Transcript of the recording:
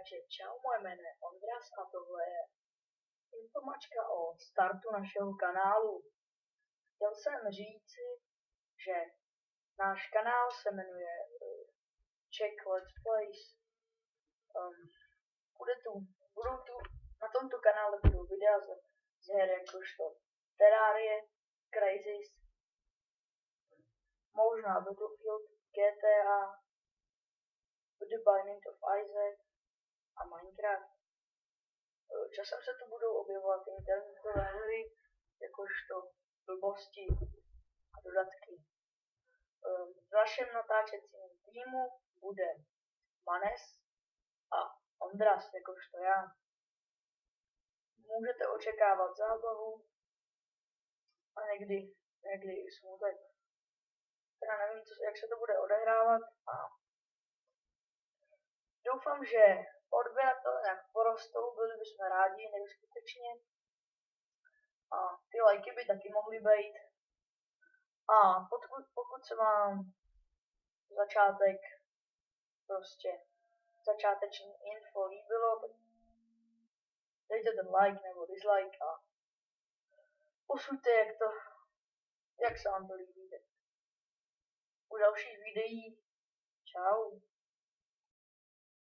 posluchači, čau, moje jméno je Ondras a tohle je informačka o startu našeho kanálu. Chtěl jsem říci, že náš kanál se jmenuje Czech Let's Plays. Budou tu na tomto kanále budou videa z her jakožto Terrarie, Crysis, možná Battlefield, GTA, The Binding of Isaac a Minecraft. Časem se tu budou objevovat internetové hry, jakožto blbosti a dodatky. V našem natáčecím týmu bude Manes a Ondras, jakožto já. Můžete očekávat zábavu a někdy i smutek. Teda nevím, jak se to bude odehrávat a doufám, že odběratele nějak porostou, byli bychom rádi neskutečně. A ty lajky by taky mohly být. A pokud se vám začáteční info líbilo, tak dejte ten like nebo dislike a posuďte, jak se vám to líbí. U dalších videí. Čau.